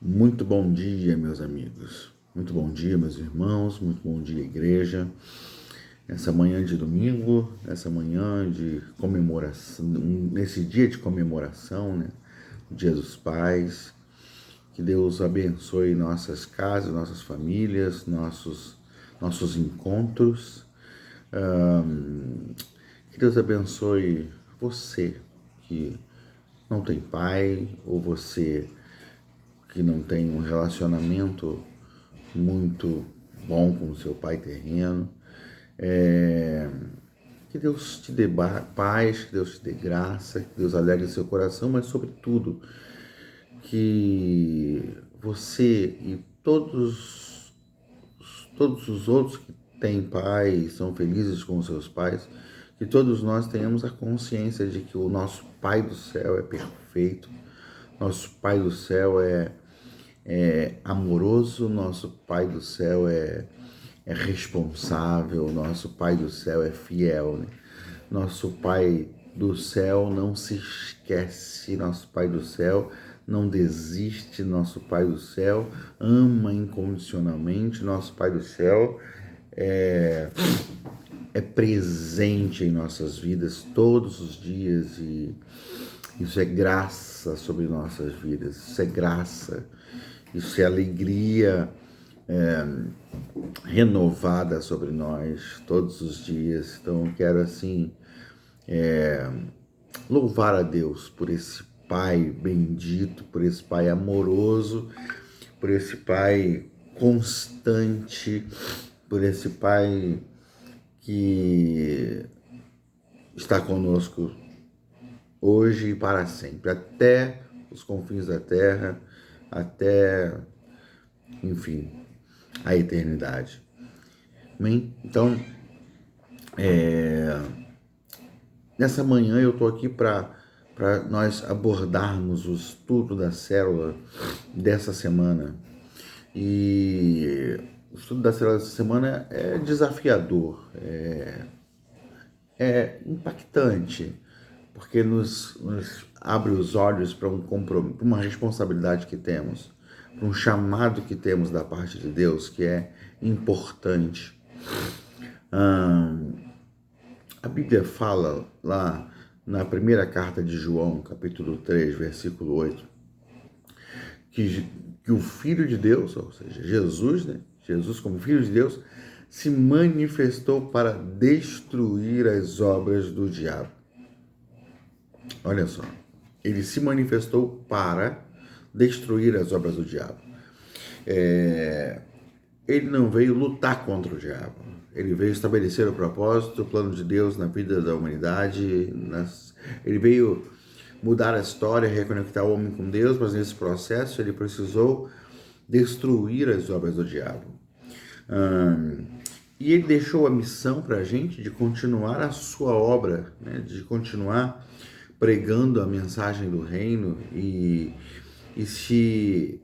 Muito bom dia, meus amigos. Muito bom dia, meus irmãos. Muito bom dia, igreja. Essa manhã de domingo, essa manhã de comemoração, nesse dia de comemoração, né? O Dia dos Pais. Que Deus abençoe nossas casas, nossas famílias, nossos encontros. Que Deus abençoe você que não tem pai, ou você que não tem um relacionamento muito bom com o seu pai terreno. Que Deus te dê paz, que Deus te dê graça, que Deus alegre seu coração, mas sobretudo que você e todos os outros que têm pais, são felizes com seus pais, que todos nós tenhamos a consciência de que o nosso Pai do céu é perfeito, nosso Pai do céu é amoroso, nosso Pai do céu é responsável, nosso Pai do céu é fiel, né? Nosso Pai do céu não se esquece, nosso Pai do céu não desiste, nosso Pai do céu ama incondicionalmente, nosso Pai do céu é, é presente em nossas vidas todos os dias e isso é graça sobre nossas vidas, isso é graça, isso é alegria renovada sobre nós todos os dias. Então eu quero assim louvar a Deus por esse Pai bendito, por esse Pai amoroso, por esse Pai constante, por esse Pai que está conosco hoje e para sempre, até os confins da terra, até, enfim, a eternidade. Amém? Então, nessa manhã eu estou aqui para nós abordarmos o estudo da célula dessa semana. E o estudo da célula dessa semana é desafiador, é impactante, porque nos abre os olhos para para uma responsabilidade que temos, para um chamado que temos da parte de Deus, que é importante. A Bíblia fala lá na primeira carta de João, capítulo 3, versículo 8, que o Filho de Deus, ou seja, Jesus, né? Jesus como Filho de Deus, se manifestou para destruir as obras do diabo. Olha só, ele se manifestou para destruir as obras do diabo. Ele não veio lutar contra o diabo. Ele veio estabelecer o propósito, o plano de Deus na vida da humanidade. Ele veio mudar a história, reconectar o homem com Deus, mas nesse processo ele precisou destruir as obras do diabo. E ele deixou a missão para a gente de continuar a sua obra, né? De continuar pregando a mensagem do reino e se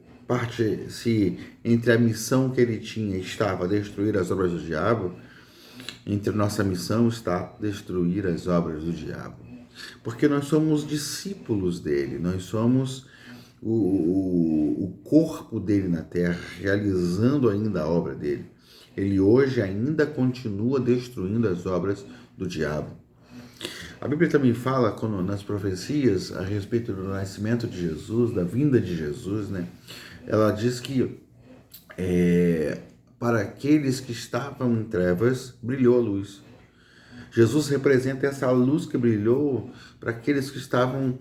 entre a missão que ele tinha estava destruir as obras do diabo, entre nossa missão está destruir as obras do diabo. Porque nós somos discípulos dele, nós somos o corpo dele na terra, realizando ainda a obra dele. Ele hoje ainda continua destruindo as obras do diabo. A Bíblia também fala nas profecias a respeito do nascimento de Jesus, da vinda de Jesus, né? Ela diz que para aqueles que estavam em trevas, brilhou a luz. Jesus representa essa luz que brilhou para aqueles que estavam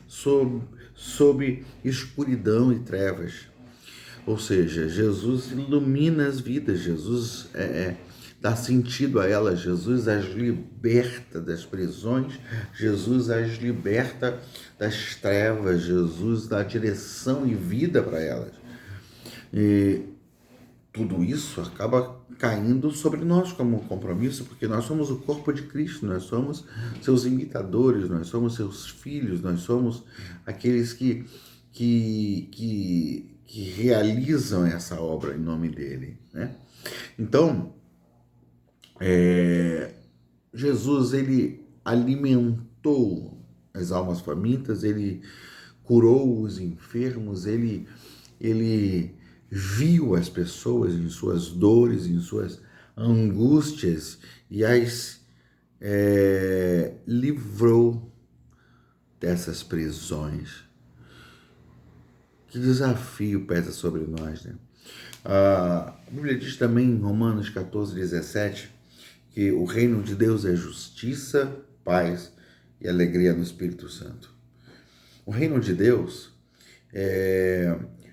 sob escuridão e trevas. Ou seja, Jesus ilumina as vidas, Jesus dá sentido a elas, Jesus as liberta das prisões, Jesus as liberta das trevas, Jesus dá direção e vida para elas. E tudo isso acaba caindo sobre nós como compromisso, porque nós somos o corpo de Cristo, nós somos seus imitadores, nós somos seus filhos, nós somos aqueles que realizam essa obra em nome dele, né? Então, Jesus, ele alimentou as almas famintas, ele curou os enfermos, ele viu as pessoas em suas dores, em suas angústias e as livrou dessas prisões. Que desafio pesa sobre nós, né? A Bíblia diz também em Romanos 14:17 que o reino de Deus é justiça, paz e alegria no Espírito Santo. O reino de Deus,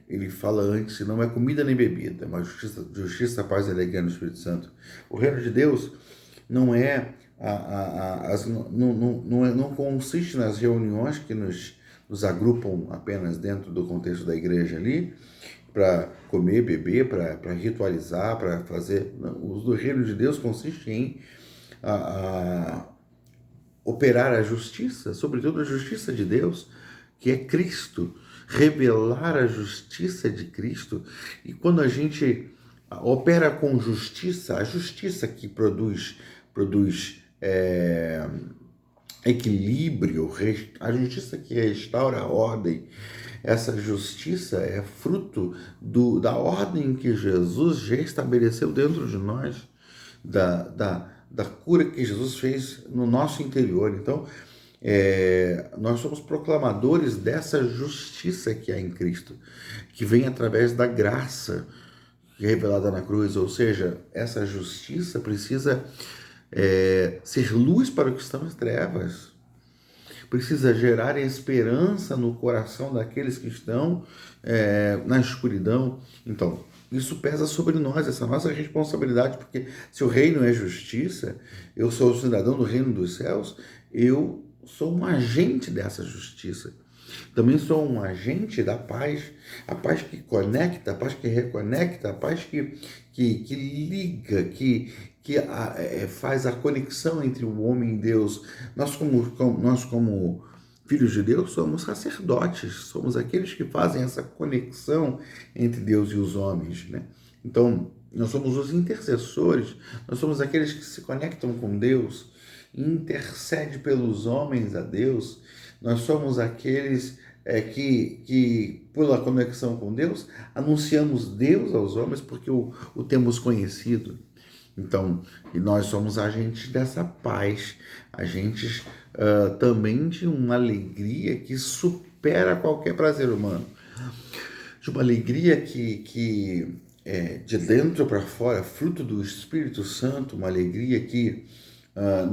ele fala antes, não é comida nem bebida, mas justiça, paz e alegria no Espírito Santo. O reino de Deus não é não consiste nas reuniões que nos agrupam apenas dentro do contexto da igreja ali, para comer, beber, para ritualizar, para fazer. Não, o reino de Deus consiste em operar a justiça, sobretudo a justiça de Deus, que é Cristo, revelar a justiça de Cristo. E quando a gente opera com justiça, a justiça que produz equilíbrio, a justiça que restaura a ordem, essa justiça é fruto da ordem que Jesus já estabeleceu dentro de nós, da cura que Jesus fez no nosso interior. Então, nós somos proclamadores dessa justiça que há em Cristo, que vem através da graça revelada na cruz, ou seja, essa justiça precisa ser luz para o que estão em trevas, precisa gerar esperança no coração daqueles que estão na escuridão. Então, isso pesa sobre nós, essa nossa responsabilidade, porque se o reino é justiça, eu sou o cidadão do reino dos céus, eu sou um agente dessa justiça. Também sou um agente da paz, a paz que conecta, a paz que reconecta, a paz que liga, que faz a conexão entre o homem e Deus. Nós como filhos de Deus, somos sacerdotes, somos aqueles que fazem essa conexão entre Deus e os homens, né? Então, nós somos os intercessores, nós somos aqueles que se conectam com Deus, intercede pelos homens a Deus. Nós somos aqueles que, pela conexão com Deus, anunciamos Deus aos homens porque o temos conhecido. Então, e nós somos agentes dessa paz, agentes também de uma alegria que supera qualquer prazer humano, de uma alegria que é de dentro para fora, fruto do Espírito Santo, uma alegria que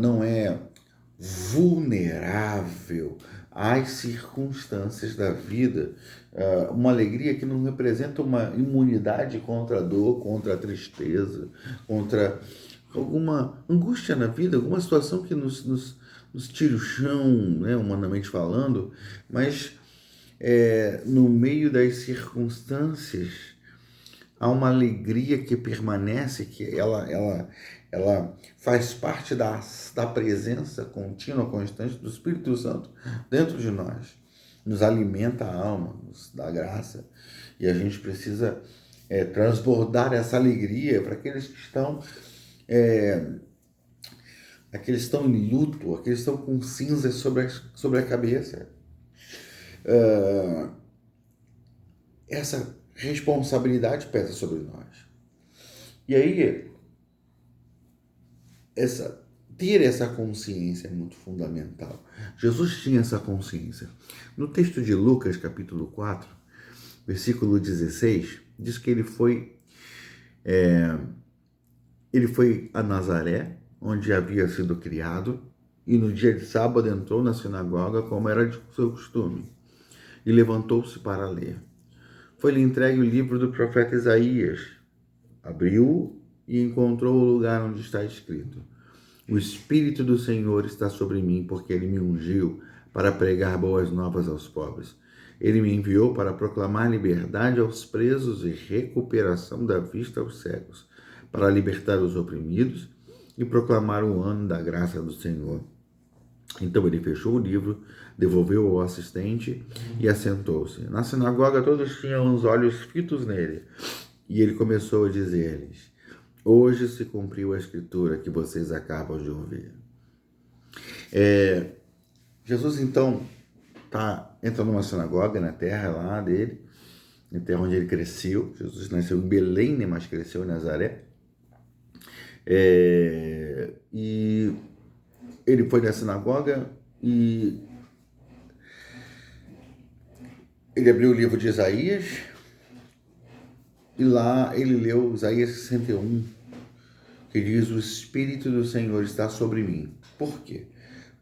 não é vulnerável às circunstâncias da vida, uma alegria que não representa uma imunidade contra a dor, contra a tristeza, contra alguma angústia na vida, alguma situação que nos tire o chão, né, humanamente falando, mas no meio das circunstâncias há uma alegria que permanece, que ela faz parte da presença contínua, constante do Espírito Santo dentro de nós. Nos alimenta a alma, nos dá graça. E a gente precisa transbordar essa alegria para aqueles que estão em luto, aqueles que estão com cinzas sobre a cabeça. Essa responsabilidade pesa sobre nós. E aí, ter essa consciência é muito fundamental. Jesus tinha essa consciência. No texto de Lucas, capítulo 4, versículo 16, diz que ele foi a Nazaré, onde havia sido criado, e no dia de sábado entrou na sinagoga, como era de seu costume, e levantou-se para ler. Foi-lhe entregue o livro do profeta Isaías. Abriu e encontrou o lugar onde está escrito: o Espírito do Senhor está sobre mim, porque ele me ungiu para pregar boas novas aos pobres. Ele me enviou para proclamar liberdade aos presos e recuperação da vista aos cegos, para libertar os oprimidos e proclamar o ano da graça do Senhor. Então ele fechou o livro, devolveu ao assistente e assentou-se. Na sinagoga todos tinham os olhos fitos nele. E ele começou a dizer-lhes: hoje se cumpriu a escritura que vocês acabam de ouvir. Jesus, então, entra numa sinagoga na terra lá dele, na terra onde ele cresceu. Jesus nasceu em Belém, né, mas cresceu em Nazaré. E ele foi na sinagoga e ele abriu o livro de Isaías e lá ele leu Isaías 61, que diz: o Espírito do Senhor está sobre mim. Por quê?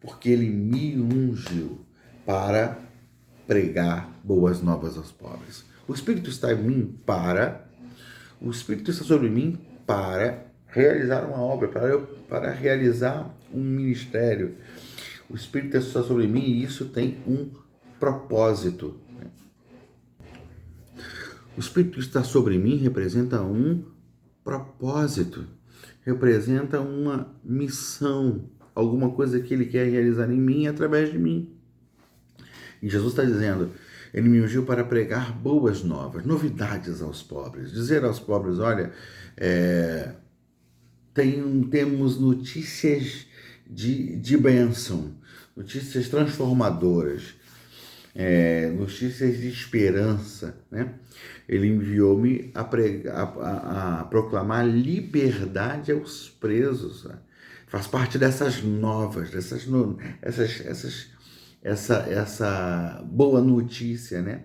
Porque ele me ungiu para pregar boas novas aos pobres. O Espírito está em mim o Espírito está sobre mim para realizar uma obra, para realizar um ministério. O Espírito está sobre mim e isso tem um propósito. O Espírito está sobre mim representa um propósito, representa uma missão, alguma coisa que ele quer realizar em mim através de mim. E Jesus está dizendo: ele me ungiu para pregar boas novas, novidades aos pobres. Dizer aos pobres: olha, temos notícias de bênção, notícias transformadoras, notícias de esperança, né? Ele enviou-me a proclamar liberdade aos presos. Né? Faz parte dessas novas, essa boa notícia, né?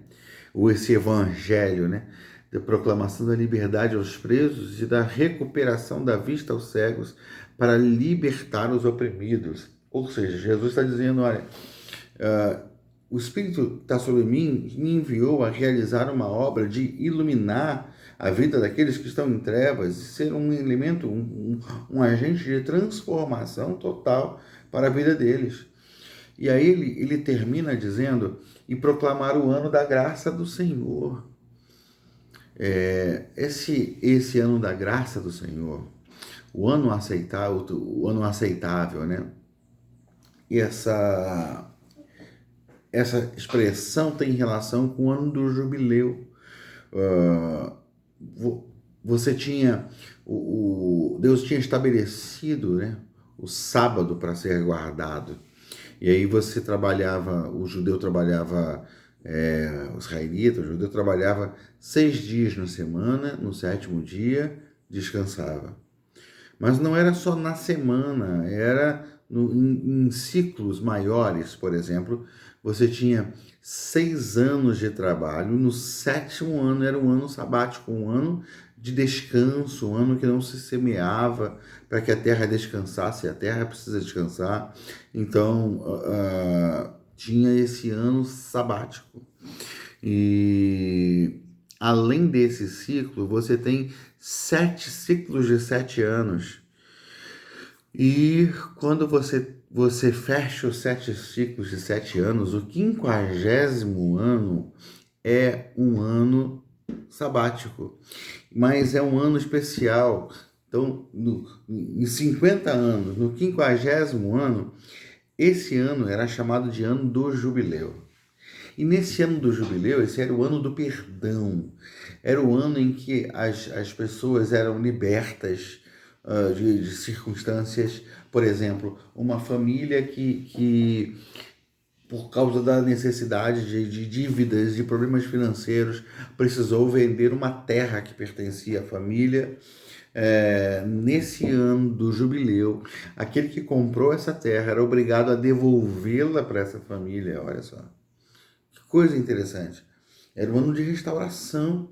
Ou esse evangelho, né? Da proclamação da liberdade aos presos e da recuperação da vista aos cegos para libertar os oprimidos. Ou seja, Jesus está dizendo: olha, o Espírito está sobre mim, me enviou a realizar uma obra de iluminar a vida daqueles que estão em trevas e ser um elemento, um agente de transformação total para a vida deles. E aí ele termina dizendo: e proclamar o ano da graça do Senhor. Esse ano da graça do Senhor, o ano aceitável, né? E essa expressão tem relação com o ano do jubileu. Você tinha, Deus tinha estabelecido, né, o sábado para ser guardado. E aí você trabalhava, o judeu trabalhava, os israelitas, o judeu trabalhava 6 dias na semana, no 7º dia descansava. Mas não era só na semana, era em ciclos maiores. Por exemplo, você tinha 6 anos de trabalho, no 7º ano era um ano sabático, um ano de descanso, um ano que não se semeava para que a terra descansasse. A terra precisa descansar, então tinha esse ano sabático. E além desse ciclo, você tem 7 ciclos de 7 anos. E quando você fecha os 7 ciclos de 7 anos, o 50º ano é um ano sabático, mas é um ano especial. Então, em 50 anos, no 50º ano, esse ano era chamado de ano do jubileu. E nesse ano do jubileu, esse era o ano do perdão. Era o ano em que as pessoas eram libertas de circunstâncias. Por exemplo, uma família que por causa da necessidade de dívidas, de problemas financeiros, precisou vender uma terra que pertencia à família. Nesse ano do jubileu, aquele que comprou essa terra era obrigado a devolvê-la para essa família. Olha só, que coisa interessante. Era um ano de restauração.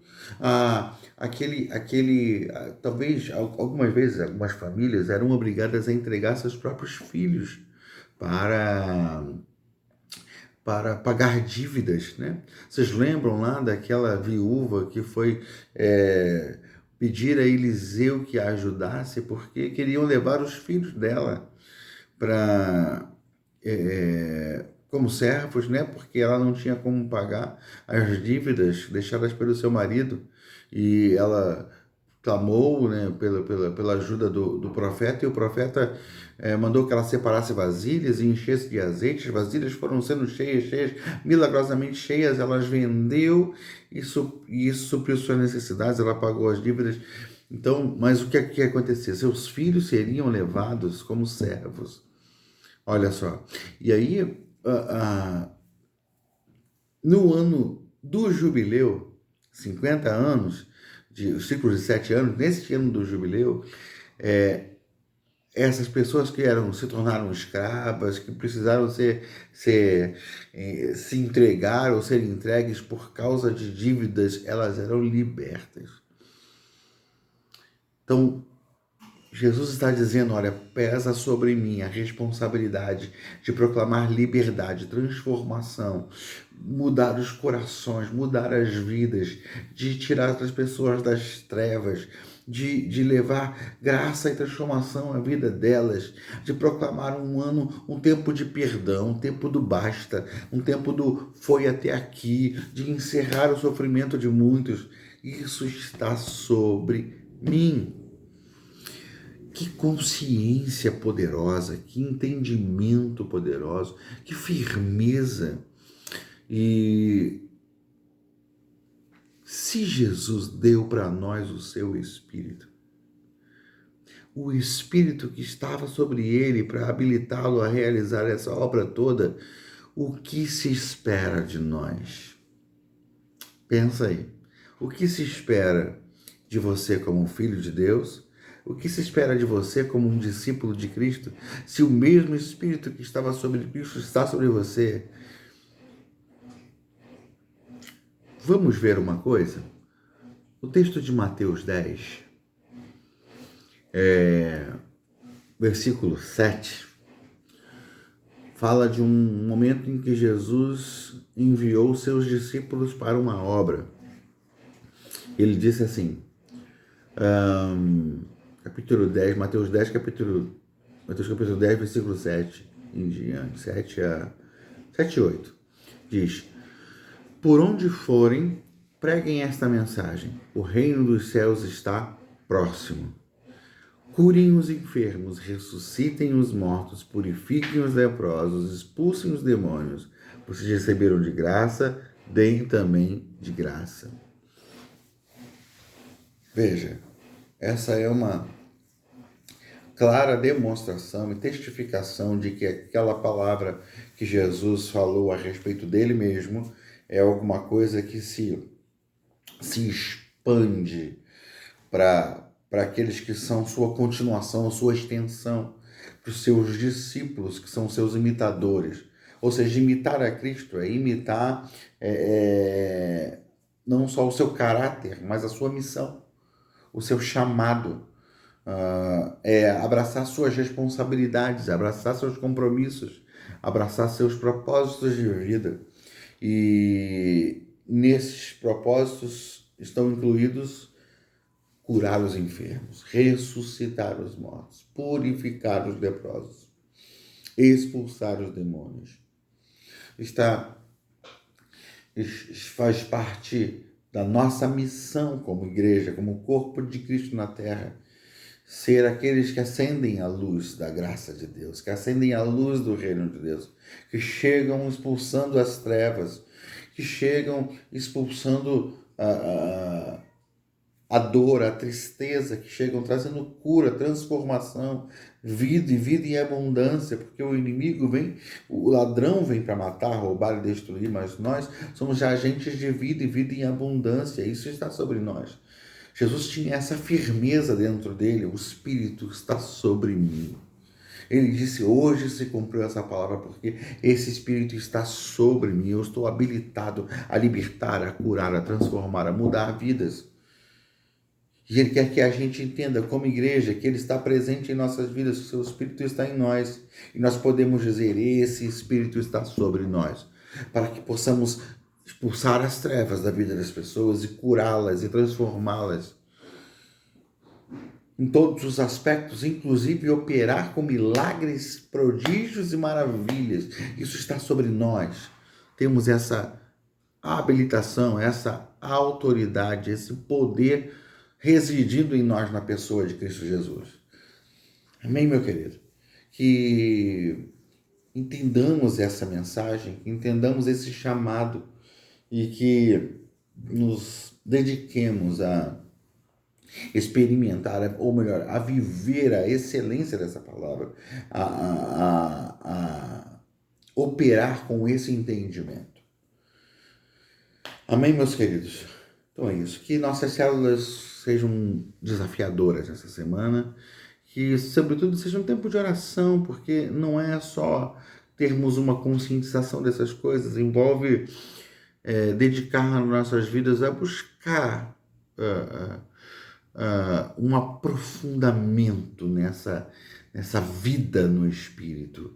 Talvez algumas vezes algumas famílias eram obrigadas a entregar seus próprios filhos para pagar dívidas, né? Vocês lembram lá daquela viúva que foi pedir a Eliseu que a ajudasse porque queriam levar os filhos dela para como servos, né? Porque ela não tinha como pagar as dívidas deixadas pelo seu marido, e ela clamou, né, pela ajuda do profeta, e o profeta mandou que ela separasse vasilhas e enchesse de azeite. As vasilhas foram sendo cheias, milagrosamente cheias. Elas vendeu e isso supriu suas necessidades, ela pagou as dívidas. Então, mas o que acontecia? Seus filhos seriam levados como servos. Olha só. E aí no ano do jubileu, 50 anos, os ciclos de 7 anos, nesse ano do jubileu, essas pessoas que se tornaram escravas, que precisaram se entregar ou ser entregues por causa de dívidas, elas eram libertas. Então, Jesus está dizendo, olha, pesa sobre mim a responsabilidade de proclamar liberdade, transformação, mudar os corações, mudar as vidas, de tirar as pessoas das trevas, de levar graça e transformação à vida delas, de proclamar um tempo de perdão, um tempo do basta, um tempo do foi até aqui, de encerrar o sofrimento de muitos. Isso está sobre mim. Que consciência poderosa, que entendimento poderoso, que firmeza. E se Jesus deu para nós o seu Espírito, o Espírito que estava sobre ele para habilitá-lo a realizar essa obra toda, o que se espera de nós? Pensa aí. O que se espera de você como um filho de Deus? O que se espera de você como um discípulo de Cristo? Se o mesmo Espírito que estava sobre Cristo está sobre você. Vamos ver uma coisa? O texto de Mateus 10, versículo 7, fala de um momento em que Jesus enviou seus discípulos para uma obra. Ele disse assim, capítulo 10, Mateus capítulo 10, versículo 7 em diante, 7 e 8, diz: por onde forem, preguem esta mensagem: o reino dos céus está próximo. Curem os enfermos, ressuscitem os mortos, purifiquem os leprosos, expulsem os demônios. Vocês receberam de graça, deem também de graça. Veja, essa é uma clara demonstração e testificação de que aquela palavra que Jesus falou a respeito dele mesmo é alguma coisa que se expande para aqueles que são sua continuação, sua extensão, para os seus discípulos, que são seus imitadores. Ou seja, imitar a Cristo é imitar não só o seu caráter, mas a sua missão, o seu chamado. Abraçar suas responsabilidades, abraçar seus compromissos, abraçar seus propósitos de vida. E nesses propósitos estão incluídos curar os enfermos, ressuscitar os mortos, purificar os leprosos, expulsar os demônios. Faz parte da nossa missão como igreja, como corpo de Cristo na terra, ser aqueles que acendem a luz da graça de Deus, que acendem a luz do reino de Deus, que chegam expulsando as trevas, que chegam expulsando a dor, a tristeza, que chegam trazendo cura, transformação, vida e vida em abundância, porque o inimigo vem, o ladrão vem para matar, roubar e destruir, mas nós somos já agentes de vida e vida em abundância, isso está sobre nós. Jesus tinha essa firmeza dentro dele, o Espírito está sobre mim. Ele disse, hoje se cumpriu essa palavra, porque esse Espírito está sobre mim, eu estou habilitado a libertar, a curar, a transformar, a mudar vidas. E Ele quer que a gente entenda, como igreja, que Ele está presente em nossas vidas, que o seu Espírito está em nós. E nós podemos dizer, esse Espírito está sobre nós, para que possamos expulsar as trevas da vida das pessoas e curá-las e transformá-las em todos os aspectos, inclusive operar com milagres, prodígios e maravilhas. Isso está sobre nós. Temos essa habilitação, essa autoridade, esse poder residindo em nós na pessoa de Cristo Jesus. Amém, meu querido? Que entendamos essa mensagem, que entendamos esse chamado e que nos dediquemos a experimentar, ou melhor, a viver a excelência dessa palavra, a operar com esse entendimento. Amém, meus queridos? Então é isso. Que nossas células sejam desafiadoras essa semana. Que, sobretudo, seja um tempo de oração, porque não é só termos uma conscientização dessas coisas, envolve dedicar nossas vidas a buscar um aprofundamento nessa vida no Espírito.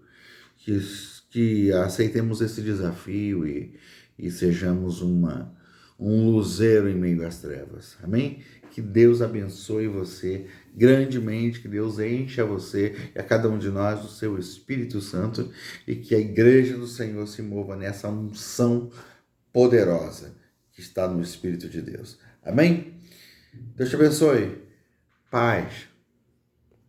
Que aceitemos esse desafio e sejamos um luzeiro em meio às trevas. Amém? Que Deus abençoe você grandemente, que Deus encha você e a cada um de nós do seu Espírito Santo e que a igreja do Senhor se mova nessa unção poderosa que está no Espírito de Deus. Amém? Deus te abençoe. Paz.